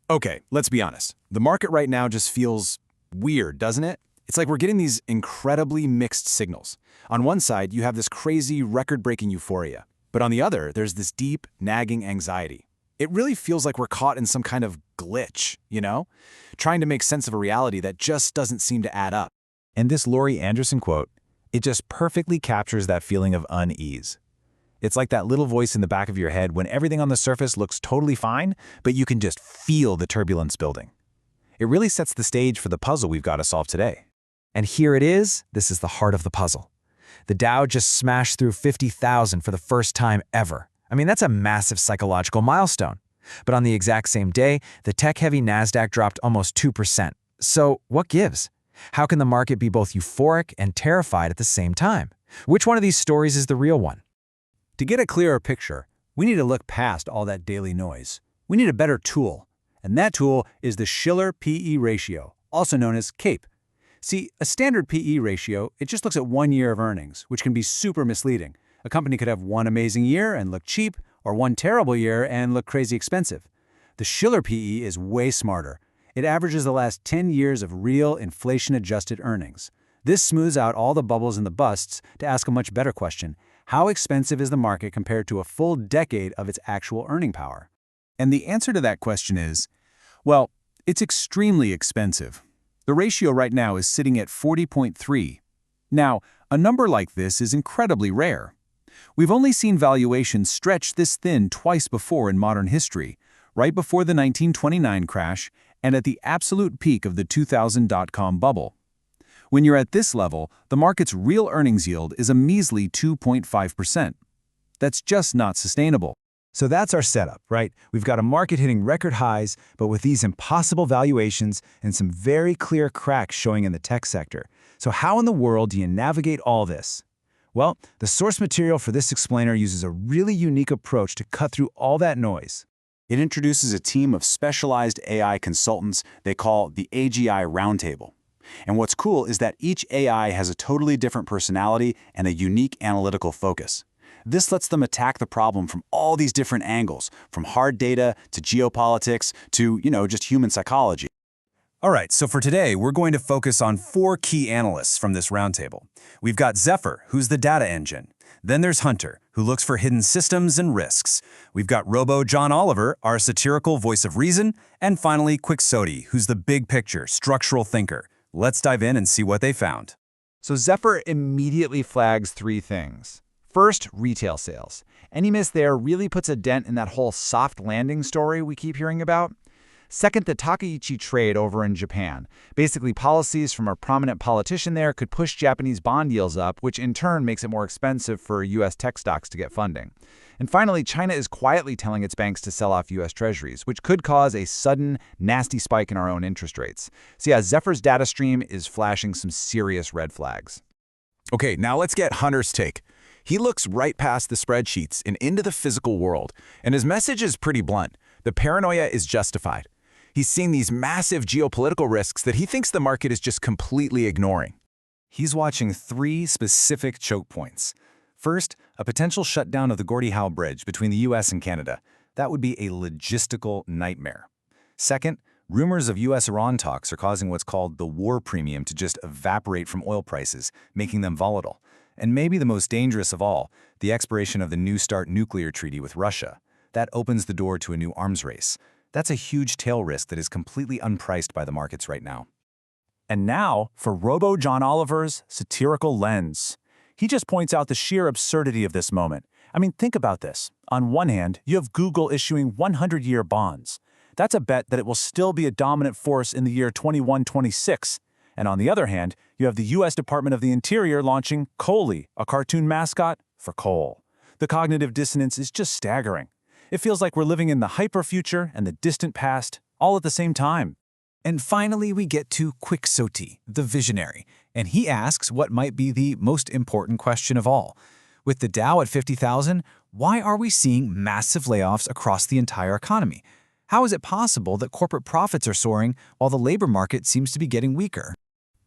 Okay, let's be honest. The market right now just feels weird, doesn't it? It's like we're getting these incredibly mixed signals. On one side, you have this crazy, record-breaking euphoria. But on the other, there's this deep, nagging anxiety. It really feels like we're caught in some kind of glitch, you know? Trying to make sense of a reality that just doesn't seem to add up. And this Laurie Anderson quote, it just perfectly captures that feeling of unease. It's like that little voice in the back of your head when everything on the surface looks totally fine, but you can just feel the turbulence building. It really sets the stage for the puzzle we've got to solve today. And here it is. This is the heart of the puzzle. The Dow just smashed through 50,000 for the first time ever. I mean, that's a massive psychological milestone. But on the exact same day, the tech-heavy NASDAQ dropped almost 2%. So what gives? How can the market be both euphoric and terrified at the same time? Which one of these stories is the real one? To get a clearer picture, we need to look past all that daily noise. We need a better tool, and that tool is the Shiller P/E ratio, also known as CAPE. See, a standard P/E ratio, it just looks at 1 year of earnings, which can be super misleading. A company could have one amazing year and look cheap, or one terrible year and look crazy expensive. The Shiller P/E is way smarter. It averages the last 10 years of real inflation-adjusted earnings. This smooths out all the bubbles and the busts to ask a much better question. How expensive is the market compared to a full decade of its actual earning power? And the answer to that question is, well, it's extremely expensive. The ratio right now is sitting at 40.3. Now, a number like this is incredibly rare. We've only seen valuations stretch this thin twice before in modern history, right before the 1929 crash and at the absolute peak of the 2000 dot-com bubble. When you're at this level, the market's real earnings yield is a measly 2.5%. That's just not sustainable. So that's our setup, right? We've got a market hitting record highs, but with these impossible valuations and some very clear cracks showing in the tech sector. So how in the world do you navigate all this? Well, the source material for this explainer uses a really unique approach to cut through all that noise. It introduces a team of specialized AI consultants they call the AGI Roundtable. And what's cool is that each AI has a totally different personality and a unique analytical focus. This lets them attack the problem from all these different angles, from hard data to geopolitics to, just human psychology. All right, so for today, we're going to focus on 4 key analysts from this roundtable. We've got Zephyr, who's the data engine. Then there's Hunter, who looks for hidden systems and risks. We've got Robo John Oliver, our satirical voice of reason. And finally, Quixote, who's the big picture, structural thinker. Let's dive in and see what they found. So Zephyr immediately flags 3 things. First, retail sales. Any miss there really puts a dent in that whole soft landing story we keep hearing about. Second, the Takaichi trade over in Japan. Basically, policies from a prominent politician there could push Japanese bond yields up, which in turn makes it more expensive for U.S. tech stocks to get funding. And finally, China is quietly telling its banks to sell off U.S. treasuries, which could cause a sudden, nasty spike in our own interest rates. So yeah, Zephyr's data stream is flashing some serious red flags. Okay, now let's get Hunter's take. He looks right past the spreadsheets and into the physical world, and his message is pretty blunt. The paranoia is justified. He's seeing these massive geopolitical risks that he thinks the market is just completely ignoring. He's watching 3 specific choke points. First, a potential shutdown of the Gordie Howe Bridge between the U.S. and Canada. That would be a logistical nightmare. Second, rumors of U.S.-Iran talks are causing what's called the war premium to just evaporate from oil prices, making them volatile. And maybe the most dangerous of all, the expiration of the New START nuclear treaty with Russia. That opens the door to a new arms race. That's a huge tail risk that is completely unpriced by the markets right now. And now for Robo John Oliver's satirical lens. He just points out the sheer absurdity of this moment. I mean, think about this. On one hand, you have Google issuing 100-year bonds. That's a bet that it will still be a dominant force in the year 2126. And on the other hand, you have the U.S. Department of the Interior launching Coley, a cartoon mascot for coal. The cognitive dissonance is just staggering. It feels like we're living in the hyper-future and the distant past, all at the same time. And finally, we get to Quixote, the visionary, and he asks what might be the most important question of all. With the Dow at 50,000, why are we seeing massive layoffs across the entire economy? How is it possible that corporate profits are soaring while the labor market seems to be getting weaker?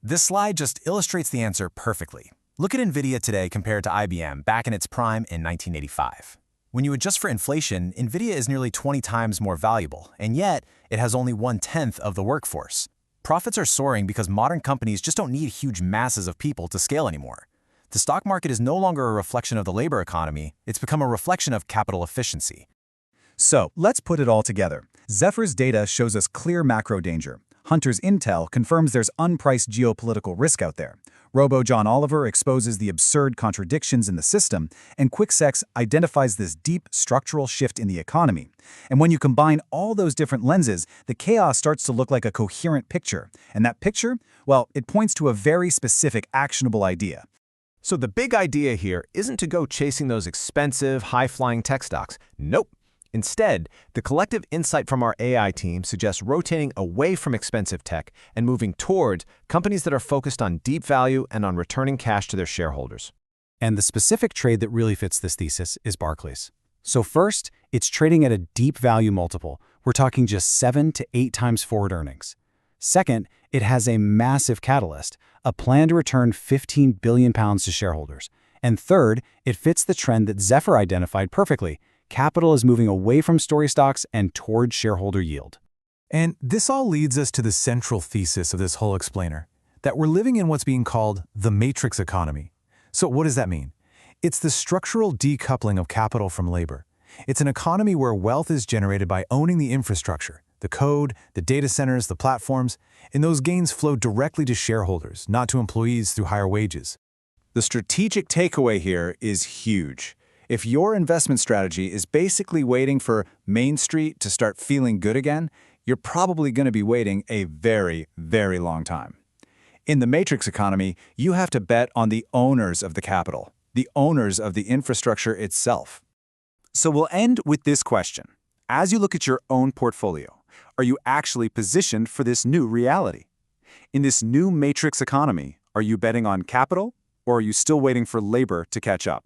This slide just illustrates the answer perfectly. Look at NVIDIA today compared to IBM back in its prime in 1985. When you adjust for inflation, NVIDIA is nearly 20 times more valuable, and yet it has only 1/10 of the workforce. Profits are soaring because modern companies just don't need huge masses of people to scale anymore. The stock market is no longer a reflection of the labor economy, it's become a reflection of capital efficiency. So, let's put it all together. Zephyr's data shows us clear macro danger. Hunter's intel confirms there's unpriced geopolitical risk out there. Robo-John Oliver exposes the absurd contradictions in the system, and QuickSex identifies this deep structural shift in the economy. And when you combine all those different lenses, the chaos starts to look like a coherent picture. And that picture, well, it points to a very specific actionable idea. So the big idea here isn't to go chasing those expensive, high-flying tech stocks. Nope. Instead, the collective insight from our AI team suggests rotating away from expensive tech and moving towards companies that are focused on deep value and on returning cash to their shareholders. And the specific trade that really fits this thesis is Barclays. So first, it's trading at a deep value multiple. We're talking just 7 to 8 times forward earnings. Second, it has a massive catalyst, a plan to return £15 billion to shareholders. And third, it fits the trend that Zephyr identified perfectly. Capital is moving away from story stocks and toward shareholder yield. And this all leads us to the central thesis of this whole explainer, that we're living in what's being called the matrix economy. So what does that mean? It's the structural decoupling of capital from labor. It's an economy where wealth is generated by owning the infrastructure, the code, the data centers, the platforms, and those gains flow directly to shareholders, not to employees through higher wages. The strategic takeaway here is huge. If your investment strategy is basically waiting for Main Street to start feeling good again, you're probably going to be waiting a very, very long time. In the matrix economy, you have to bet on the owners of the capital, the owners of the infrastructure itself. So we'll end with this question. As you look at your own portfolio, are you actually positioned for this new reality? In this new matrix economy, are you betting on capital, or are you still waiting for labor to catch up?